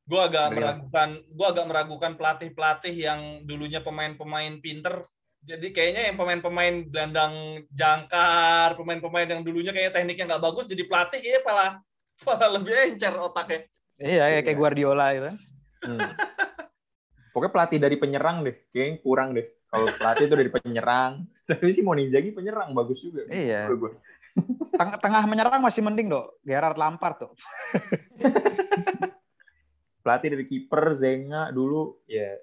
Gue agak meragukan pelatih-pelatih yang dulunya pemain-pemain pinter. Jadi kayaknya yang pemain-pemain gelandang jangkar, pemain-pemain yang dulunya kayaknya tekniknya nggak bagus, jadi pelatih kayaknya malah lebih encer otaknya. Iya, kayak Guardiola gitu. Pokoknya pelatih dari penyerang deh, kayaknya kurang deh. Kalau pelatih itu dari penyerang, tapi sih mau Inzaghi penyerang bagus juga. Iya. Tengah menyerang masih mending Dok. Gerard Lampard tuh. Pelatih dari kiper Zenga dulu ya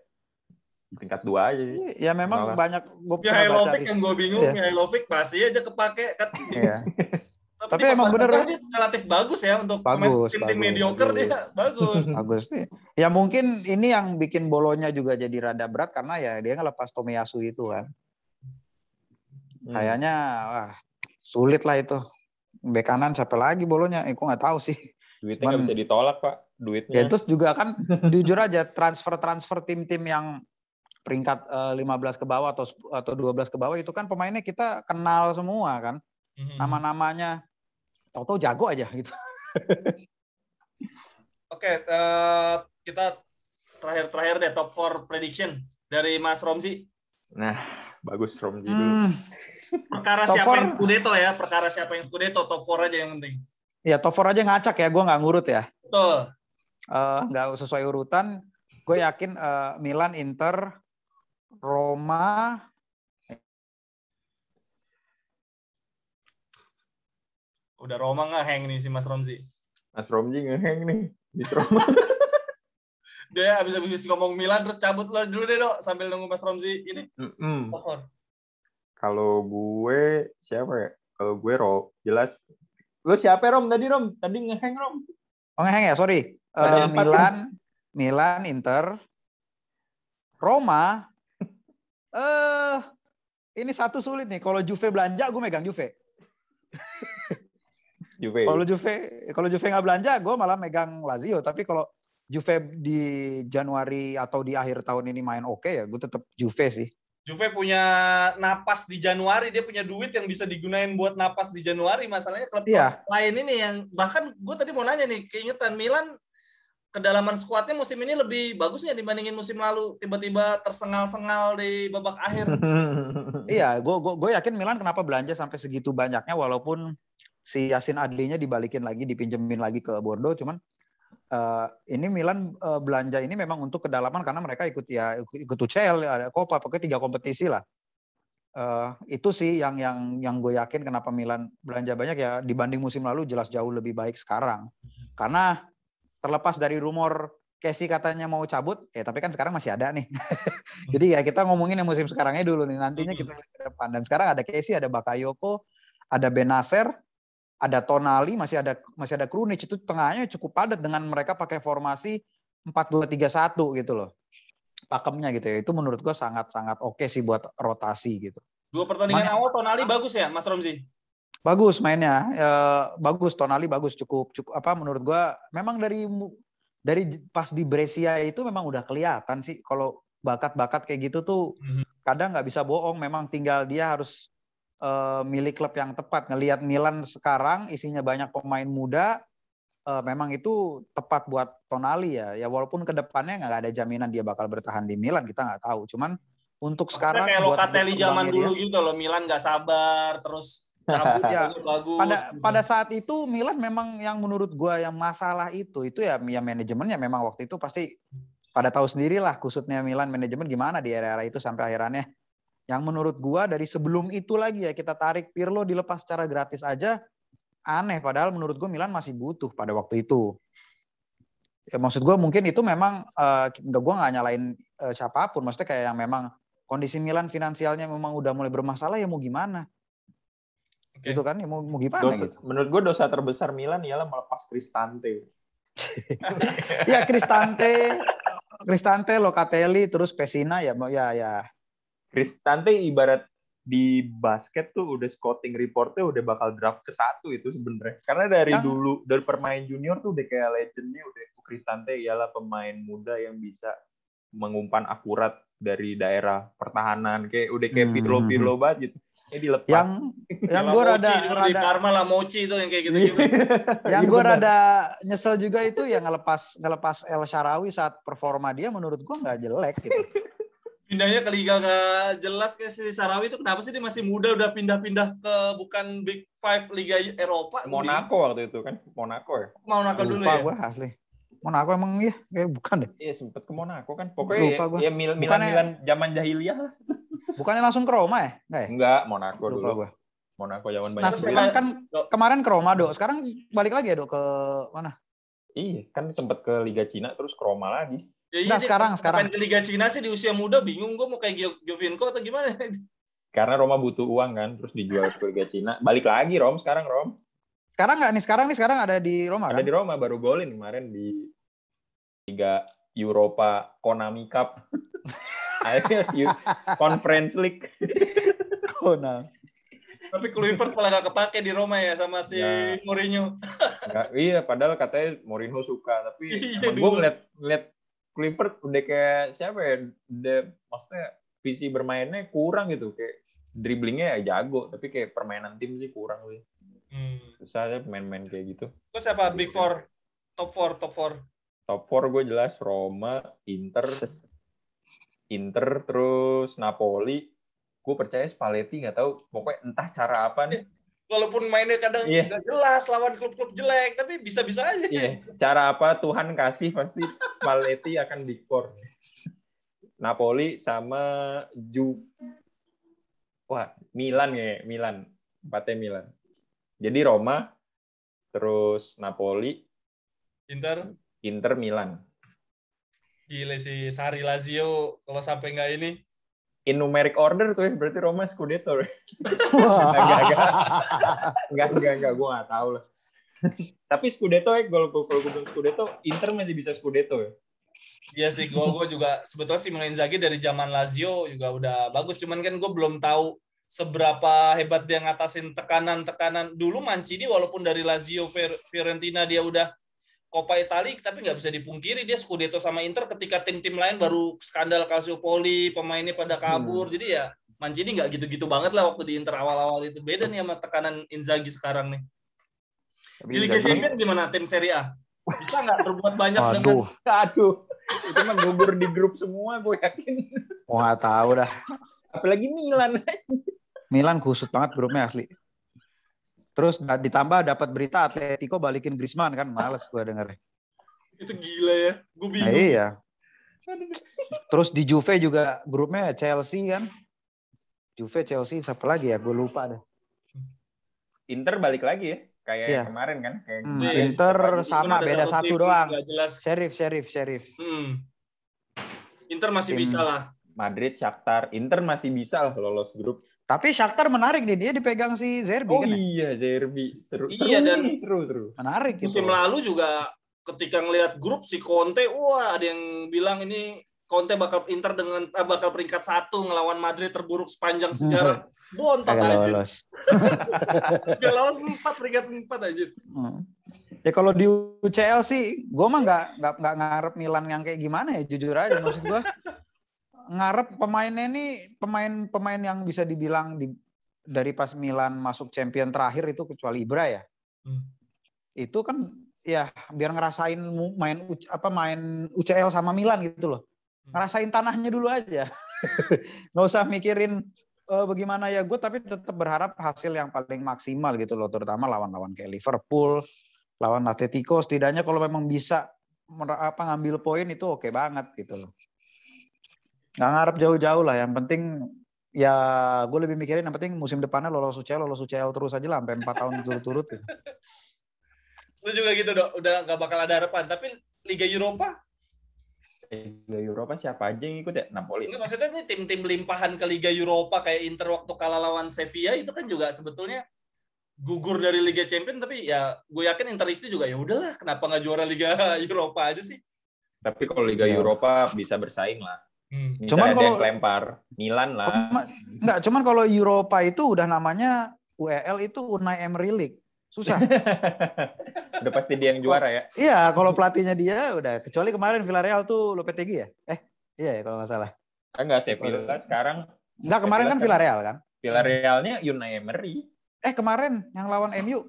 peringkat 2 aja sih. Ya memang banyak gue pernah baca yang gue bingung, Mihailovic pasti aja kepake kan. Iya. Tapi emang bener dia relatif bagus ya untuk tim mediocre dia bagus. Bagus nih. Ya mungkin ini yang bikin Bolonya juga jadi rada berat karena ya dia ngelepas Tomiyasu itu kan. Kayaknya sulit lah itu. Bek kanan siapa lagi Bolonya? Aku nggak tahu sih. Duitnya nggak bisa ditolak Pak. Duitnya. Ya terus juga kan jujur aja transfer tim-tim yang peringkat 15 ke bawah atau 12 ke bawah itu kan pemainnya kita kenal semua kan. Nama-namanya tahu-tahu jago aja gitu. Oke, kita terakhir deh top 4 prediction dari Mas Romzi. Nah, bagus Romzi dulu. Perkara siapa yang Scudetto ya, perkara siapa yang Scudetto, top 4 aja yang penting. Ya top 4 aja ngacak ya, gue nggak ngurut ya. Betul. Nggak sesuai urutan. Gue yakin Milan, Inter, Roma. Udah Roma ngeheng nih si Mas Romzi. Mas Romzi ngeheng nih. Bis Roma. Dia habis ngomong Milan terus cabut lah dulu deh Dok sambil nunggu Mas Romzi ini. Kalau gue siapa ya? Kalau gue jelas. Lu siapa Rom tadi Rom? Tadi ngeheng Rom. Oh ngeheng ya, sorry. Milan, Inter, Roma. Ini satu sulit nih. Kalau Juve belanja, gue megang Juve. Kalau Juve nggak belanja, gue malah megang Lazio. Tapi kalau Juve di Januari atau di akhir tahun ini main oke ya, gue tetap Juve sih. Juve punya napas di Januari, dia punya duit yang bisa digunain buat napas di Januari. Masalahnya klub lain ini yang bahkan gue tadi mau nanya nih, keingetan Milan kedalaman skuadnya musim ini lebih bagus nggak dibandingin musim lalu? Tiba-tiba tersengal-sengal di babak akhir. Iya, gue yakin Milan kenapa belanja sampai segitu banyaknya walaupun si Yassin Adlinya dibalikin lagi, dipinjemin lagi ke Bordeaux, cuman ini Milan belanja ini memang untuk kedalaman karena mereka ikut UCL, ada Copa, pokoknya 3 kompetisi lah. Itu sih yang gue yakin kenapa Milan belanja banyak ya, dibanding musim lalu jelas jauh lebih baik sekarang. Karena terlepas dari rumor Casey katanya mau cabut, tapi kan sekarang masih ada nih. Jadi ya kita ngomongin yang musim sekarangnya dulu nih, nantinya kita lihat ke depan. Dan sekarang ada Casey, ada Bakayoko, ada Benacer, ada Tonali, masih ada Krunic. Itu tengahnya cukup padat dengan mereka pakai formasi 4-2-3-1 gitu loh. Pakemnya gitu ya. Itu menurut gue sangat-sangat oke sih buat rotasi gitu. 2 pertandingan awal Tonali bagus ya, Mas Romzi? Bagus mainnya, bagus. Tonali bagus, cukup apa menurut gue. Memang dari pas di Brescia itu memang udah kelihatan sih kalau bakat-bakat kayak gitu tuh kadang nggak bisa bohong. Memang tinggal dia harus milih klub yang tepat. Ngelihat Milan sekarang isinya banyak pemain muda, memang itu tepat buat Tonali ya. Ya walaupun kedepannya nggak ada jaminan dia bakal bertahan di Milan, kita nggak tahu. Cuman untuk sekarang kayak Locatelli zaman dulu gitu loh, Milan nggak sabar terus cabut ya, bagus. Pada saat itu Milan memang yang menurut gua yang masalah itu ya manajemennya memang waktu itu pasti pada tahu sendirilah kusutnya Milan manajemen gimana di era-era itu sampai akhirnya. Yang menurut gua dari sebelum itu lagi ya kita tarik Pirlo dilepas secara gratis aja aneh, padahal menurut gua Milan masih butuh pada waktu itu. Ya maksud gua mungkin itu memang gua nggak nyalain siapapun, maksudnya kayak yang memang kondisi Milan finansialnya memang udah mulai bermasalah ya mau gimana. Gitu kan ya mau gimana gitu. Menurut gue dosa terbesar Milan ialah melepas Cristante. Ya Cristante, Locatelli, terus Pessina ya. Cristante ibarat di basket tuh udah scouting reportnya udah bakal draft ke-1 itu sebenarnya. Karena dari dulu dari permain junior tuh udah kayak legendnya udah Cristante ialah pemain muda yang bisa mengumpan akurat dari daerah pertahanan kayak Pirlo banget gitu. Dilepas. Yang gue rada Parma lah Mochi itu yang kayak gitu. Yang gue rada nyesel juga itu yang ngelepas El Shaarawy saat performa dia menurut gue nggak jelek gitu. Pindahnya ke liga nggak jelas kayak si Shaarawy itu kenapa sih dia masih muda udah pindah-pindah ke bukan Big Five Liga Eropa? Monaco waktu itu kan Monaco ya. Monaco dulu ya. Lupa gue asli. Monaco emang iya kayak bukan deh. Iya sempet ke Monaco kan. Pokoknya ya Milan zaman jahiliyah lah. Bukannya langsung ke Roma ya? Enggak, Monaco lupa dulu. Gua. Monaco zaman banyak. Nah, kan kemarin ke Roma, Dok. Sekarang balik lagi ya, Dok, ke mana? Iya, kan sempat ke Liga Cina terus ke Roma lagi. Ya, nah, sekarang ke Liga Cina sih di usia muda bingung gue mau kayak Giovinco atau gimana. Karena Roma butuh uang kan, terus dijual ke Liga Cina. Balik lagi sekarang Rom. Sekarang nggak nih? Sekarang ada di Roma kan? Ada di Roma, baru golin kemarin di Liga Europa Konami Cup. Akhirnya Conference League. Oh, nah. Tapi Kluivert malah gak kepake di Roma ya sama si Mourinho. Iya, padahal katanya Mourinho suka. Tapi gue ngeliat Kluivert udah kayak siapa ya? Maksudnya visi bermainnya kurang gitu. Kayak dribblingnya ya jago, tapi kayak permainan tim sih kurang. Susah aja pemain-pemain kayak gitu. Terus siapa? Big Four? Top 4? Top 4 gue jelas Roma, Inter terus Napoli. Gue percaya Spalletti nggak tahu, pokoknya entah cara apa nih. Walaupun mainnya kadang nggak jelas lawan klub-klub jelek, tapi bisa-bisa aja. Iya. Cara apa Tuhan kasih pasti Spalletti akan dikor. Napoli sama Milan ya, Milan. 4-nya Milan. Jadi Roma, terus Napoli, Inter Milan. Gile sih, Sarri Lazio kalau sampai nggak ini. In numeric order tuh ya, berarti Roma Scudetto. Enggak, gue nggak tahu lah. Tapi Scudetto kalau gue bilang Scudetto, Inter masih bisa Scudetto ya. Iya sih, gue juga sebetulnya Simone Inzaghi dari zaman Lazio juga udah bagus, cuman kan gue belum tahu seberapa hebat dia ngatasin tekanan-tekanan. Dulu Mancini walaupun dari Lazio Fiorentina dia udah Coppa Italia, tapi nggak bisa dipungkiri dia Scudetto sama Inter ketika tim-tim lain baru skandal Calciopoli, pemainnya pada kabur. Jadi ya Mancini nggak gitu-gitu banget lah waktu di Inter awal-awal itu. Beda nih sama tekanan Inzaghi sekarang nih. Di Liga Champions gimana tim Serie A? Bisa nggak berbuat banyak dengan... Aduh. Itu mah gugur di grup semua gue yakin. Oh, nggak tahu dah. Apalagi Milan. Milan kusut banget grupnya asli. Terus ditambah dapat berita Atletico balikin Griezmann kan, males gue denger. Itu gila ya, gue bingung. Nah, iya. Terus di Juve juga grupnya Chelsea kan. Juve, Chelsea, siapa lagi ya? Gue lupa deh. Inter balik lagi ya? kayak Iya. kemarin kan, kayak Iya, Inter Cuman sama ada beda satu satu tim doang. nggak jelas. Sheriff. Inter masih Tim- bisa lah. Madrid, Shakhtar, Inter masih bisa lah lolos grup. Tapi Shakhtar menarik nih, dia dipegang si Zerbi Oh kan ya? iya, Zerbi. Seru. Iya, dan seru. Menarik gitu. Musim lalu juga ketika ngelihat grup si Conte, wah ada yang bilang ini Conte bakal bakal peringkat 1 ngelawan Madrid terburuk sepanjang sejarah. Bontot Kagak aja. lolos. Gak lolos 4 peringkat 4 aja. Ya kalau di UCL sih, gue mah nggak ngarep Milan yang kayak gimana ya, jujur aja. Maksud gue ngarep pemainnya ini pemain yang bisa dibilang dari pas Milan masuk champion terakhir itu kecuali Ibra ya. Itu kan ya biar ngerasain main UCL sama Milan gitu loh. Ngerasain tanahnya dulu aja. Nggak usah mikirin bagaimana ya gue, tapi tetap berharap hasil yang paling maksimal gitu loh, terutama lawan-lawan kayak Liverpool, lawan Atletico, setidaknya kalau memang bisa ngambil poin itu oke banget gitu loh. Nggak ngarep jauh-jauh lah, yang penting ya gue lebih mikirin yang penting musim depannya lolos UCL terus aja lah sampai 4 tahun turut-turut gitu. Lu juga gitu dok, udah nggak bakal ada harapan. Tapi Liga Eropa? Liga Eropa siapa aja yang ikut ya? Napoli. Enggak, maksudnya nih tim-tim limpahan ke Liga Eropa kayak Inter waktu kalah lawan Sevilla itu kan juga sebetulnya gugur dari Liga Champions, tapi ya gue yakin Interisti juga ya udahlah, kenapa nggak juara Liga Eropa aja sih? Tapi kalau Liga Eropa bisa bersaing lah. Cuman kalau kalau kelempar Milan lah. Cuman kalau Eropa itu udah namanya UEL itu Unai Emery League. Susah. Udah pasti dia yang juara ya. Iya, kalau pelatihnya dia udah, kecuali kemarin Villarreal tuh Lopetegui ya? Iya ya kalau nggak salah. Enggak, Sevilla sekarang. Enggak, kemarin kan Villarreal kan? Villarrealnya Unai Emery. kemarin yang lawan MU.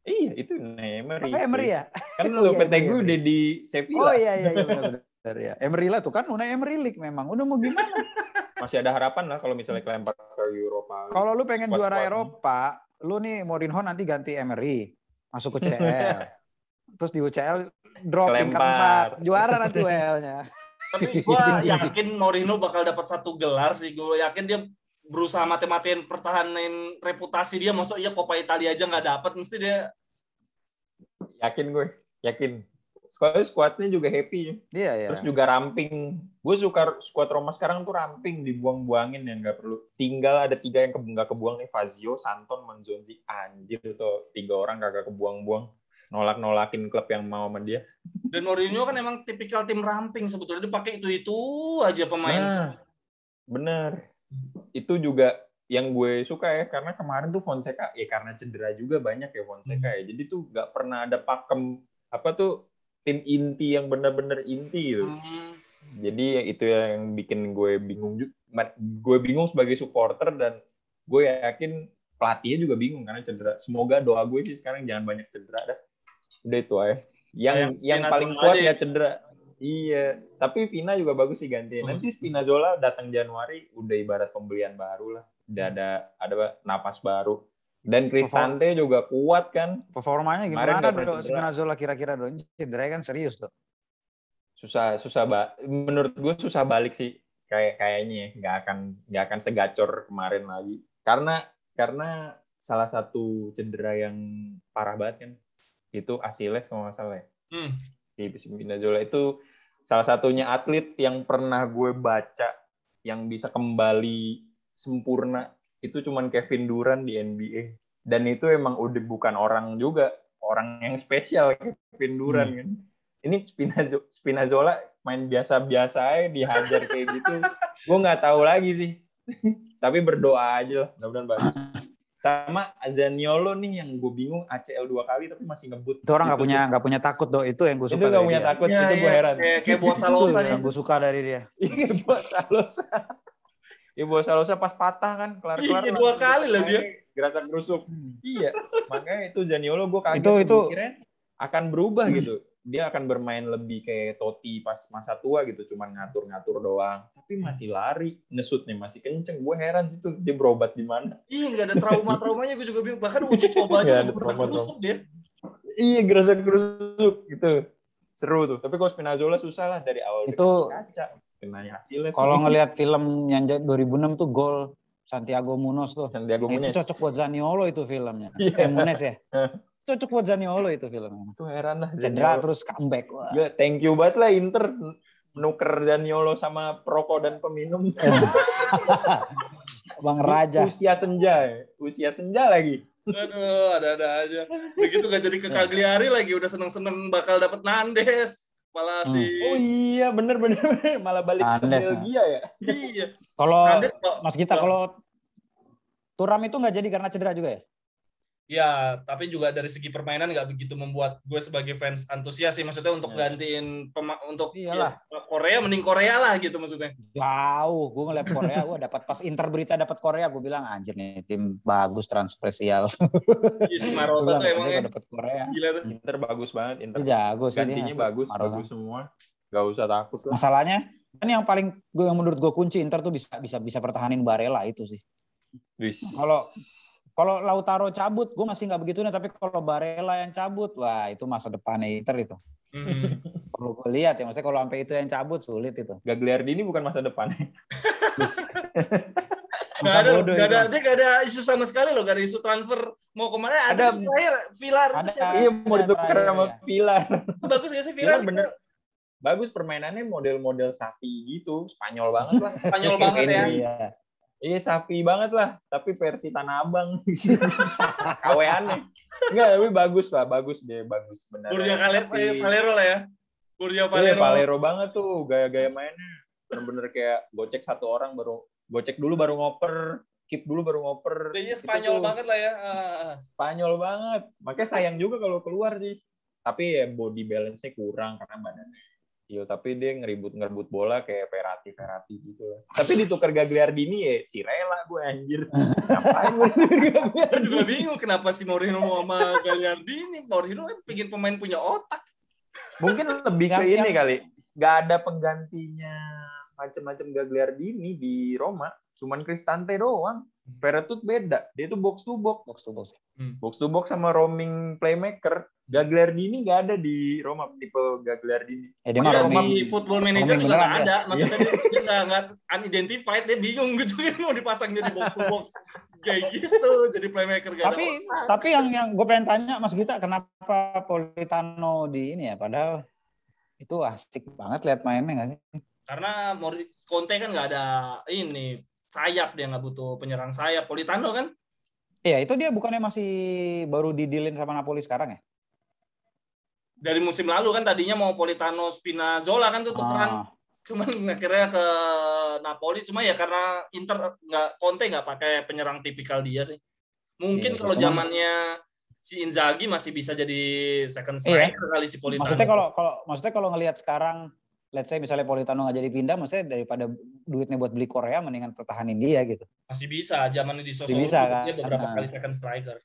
Iya, itu Unai Emery. Emery ya? Kan Lopetegui udah di Sevilla. Oh iya benar. Ya. Emery lah tuh kan Unai Emery League memang. Udah mau gimana? Masih ada harapan lah kalau misalnya kelempar ke Eropa. Kalau lu pengen juara Eropa, lu nih Mourinho nanti ganti Emery, masuk ke UCL. Terus di UCL drop tingkat 4, juara nanti UCL-nya. Tapi gue yakin Mourinho bakal dapat 1 gelar sih. Gue yakin dia berusaha mati-matiin pertahanin reputasi dia. Masuk iya Coppa Italia aja nggak dapat, mesti dia. Yakin. Squadnya juga happy. Iya. Terus juga ramping. Gue suka squad Roma sekarang tuh ramping, dibuang-buangin yang nggak perlu. Tinggal ada 3 yang nggak kebuang nih, Fazio, Santon, Manzonzi. Anjir tuh 3 orang kagak kebuang-buang. Nolak-nolakin klub yang mau sama dia. Dan Mourinho kan emang tipikal tim ramping sebetulnya, dipakai itu aja pemain. Nah, bener. Itu juga yang gue suka ya, karena kemarin tuh Fonseca ya karena cedera juga banyak ya Fonseca ya. Jadi tuh nggak pernah ada pakem tim inti yang benar-benar inti gitu. Jadi itu yang bikin gue bingung juga. Gue bingung sebagai supporter dan gue yakin pelatihnya juga bingung karena cedera. Semoga doa gue sih sekarang jangan banyak cedera dah. Udah itu aja. Yang paling kuat ya cedera. Iya, tapi Vina juga bagus sih gantiin. Nanti Spinazzola datang Januari udah ibarat pembelian baru lah. Udah ada napas baru. Dan Cristante juga kuat kan. Performanya gimana Dok? Spinazzola kira-kira Dok? Cederanya kan serius Dok. Susah menurut gue susah balik sih. Kayaknya nggak akan segacor kemarin lagi. Karena salah satu cedera yang parah banget kan. Itu Achilles kalau nggak salah ya. Si Spinazzola itu salah satunya atlet yang pernah gue baca yang bisa kembali sempurna itu cuman Kevin Durant di NBA, dan itu emang udah bukan orang yang spesial Kevin Durant kan. Ini Spinazzola main biasa-biasa aja dihajar kayak gitu. Gue nggak tahu lagi sih. Tapi berdoa aja lah, mudah-mudahan bagus. Sama Zaniolo nih yang gue bingung, ACL 2 kali tapi masih ngebut. Itu orang nggak punya takut Dok, itu yang gue suka. Itu nggak punya takut, itu gue heran. Kayak buat Salosa yang gue suka dari dia. Iya buat Salosa. Ya buat Salosa pas patah kan, kelar-kelar. Iya 2 kali lah dia. Gerasak gerusuk. Iya, makanya itu Zaniolo gue kaget. Itu kira akan berubah gitu. Dia akan bermain lebih kayak Totti pas masa tua gitu, cuman ngatur-ngatur doang. Tapi masih lari, ngesutnya masih kenceng. Gue heran sih tuh dia berobat di mana. Iya, nggak ada traumanya gue juga bingung. Bahkan uji coba aja gerasak gerusuk dia. Iya, gerasak gerusuk gitu. Seru tuh. Tapi kalau Spinazzola susah lah dari awal. Itu kaca. Kenanya hasilnya. Kalau ngelihat film yang 2006 tuh Gol Santiago Munoz tuh. Santiago Munoz. Itu cocok buat Zaniolo itu filmnya. Yeah. Munoz ya. cocok buat Zaniolo itu filmnya. Itu heran lah. Cedera terus comeback. Wah. Ya, thank you banget lah Inter nuker Zaniolo sama perokok dan peminum. Bang Raja. Usia senja lagi. Aduh, ada aja. Begitu gak jadi ke Cagliari lagi, udah seneng-seneng bakal dapet Nandes. Malah Oh iya, bener. Malah balik Nandes, ke Belgia ya. Iya. Kalau Nandes, Mas Gita, kalau Thuram itu nggak jadi karena cedera juga ya? Ya, tapi juga dari segi permainan nggak begitu membuat gue sebagai fans antusias sih. Maksudnya untuk gantiin untuk Iyalah. Ya, Korea, mending Korea lah gitu maksudnya. Jauh, gue ngeliat Korea, gue dapat pas Inter berita dapat Korea, gue bilang anjir nih tim bagus transfer sial. Iya, si Marotta tuh emangnya dapat Korea. gila tuh. Inter bagus banget. Inter Jago sih. gantinya bagus semua. Gak usah takut lah. Masalahnya kan yang paling yang menurut gue kunci Inter tuh bisa pertahanin Barella itu sih. Kalau Lautaro cabut, gue masih nggak begitu nih. Tapi kalau Barella yang cabut, wah itu masa depannya Inter itu. Kalau gue lihat ya, maksudnya kalau sampai itu yang cabut sulit itu. Gagliardini bukan masa depannya. Gak ada isu sama sekali loh, gak ada isu transfer mau kemana. Ada terakhir Villar. Iya mau ditukar sama Villar. Bagus gak sih Villar? Bener. Bagus permainannya model-model sapi gitu, Spanyol banget lah. Spanyol banget ya. Iya sapi banget lah, tapi versi Tanah Abang. Kaweannya. Enggak, tapi bagus lah, bagus benar. Borja Valero lah ya. Borja Valero. Valero banget tuh, gaya-gaya mainnya. Bener-bener kayak gocek satu orang gocek dulu baru ngoper, keep dulu baru ngoper. Dia Spanyol banget lah ya. Spanyol banget. Makanya sayang juga kalau keluar sih. Tapi ya body balance-nya kurang karena badannya. Iya, tapi dia ngerebut bola kayak Verratti gitu lah. Tapi ditukar Gagliardini ya si rela gue anjir. Ngapain gue Gagliardini? Gue juga bingung kenapa si Mourinho sama Gagliardini. Mourinho kan pengen pemain punya otak. Mungkin lebih ke ini kali. Gak ada penggantinya macam-macam Gagliardini di Roma. Cuman Cristante doang. Verratti beda. Dia tuh box to box. Box to box sama roaming playmaker. Gagliardini nggak ada di Roma, tipe Gagliardini. Dia Roma di Football Manager juga nggak ada. Maksudnya dia nggak unidentified, dia bingung gitu mau dipasang jadi box to box kayak gitu, jadi playmaker. Tapi yang gue pengen tanya Mas Gita, kenapa Politano di ini ya? Padahal itu asik banget lihat mainnya nggak sih? Karena Conte kan nggak ada ini sayap, dia nggak butuh penyerang sayap. Politano kan? Iya, itu dia bukannya masih baru didilin sama Napoli sekarang ya? Dari musim lalu kan tadinya mau Politano Spinazzola kan tuh tukeran. Cuman akhirnya ke Napoli, cuma ya karena Inter Conte nggak pakai penyerang tipikal dia sih. Mungkin kalau zamannya si Inzaghi masih bisa jadi second striker kali si Politano. Maksudnya kalau ngelihat sekarang, let's say misalnya Politano nggak jadi pindah, maksudnya daripada duitnya buat beli Korea, mendingan pertahanin dia gitu. Masih bisa, zamannya di Sassuolo kan? Dia beberapa kali second striker.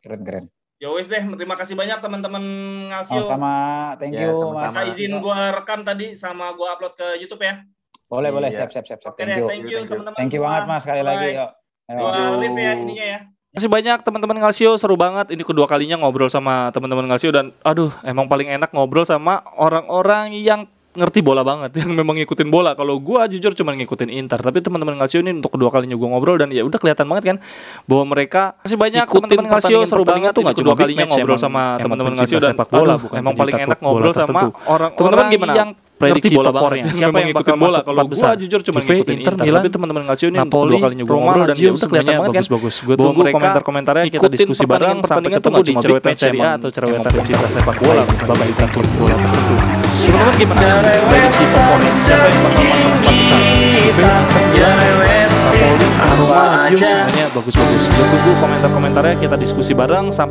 Keren. Ya wes deh, terima kasih banyak teman-teman Ngalsio. Sama, thank you Mas. Saya izin gue rekam tadi sama gue upload ke YouTube ya. Boleh, siap. Oke, thank you teman-teman. Thank you banget Mas, sekali lagi. Yuk. Gua live ya ininya ya. Terima kasih banyak teman-teman Ngalsio, seru banget. Ini kedua kalinya ngobrol sama teman-teman Ngalsio dan aduh, emang paling enak ngobrol sama orang-orang yang ngerti bola banget, yang memang ngikutin bola. Kalau gua jujur cuma ngikutin Inter, tapi teman-teman Ngalsio ini untuk kedua kalinya gua ngobrol dan ya udah kelihatan banget kan bahwa mereka masih banyak teman-teman Ngalsio seru banget tuh, kedua kalinya ngobrol sama teman-teman Ngalsio dan bola emang paling enak ngobrol sama orang-orang yang ngerti bola banget, siapa yang ngikutin bola. Kalau gua jujur cuma ngikutin Inter, tapi teman-teman Ngalsio ini untuk kedua kalinya gua ngobrol dan ya udah kelihatan banget kan gua tunggu komentar-komentarnya, kita diskusi bareng sampai ketemu di cerewetan Serie A atau cerewetan pecinta sepak bola, Bapak Ibu klub bola tertentu. Teman-teman gimana? Prediksi favorit siapa yang bakal masuk 4 besar? Napoli, Roma, Lazio, semuanya bagus-bagus. Gue tunggu komentar-komentarnya, kita diskusi bareng sampai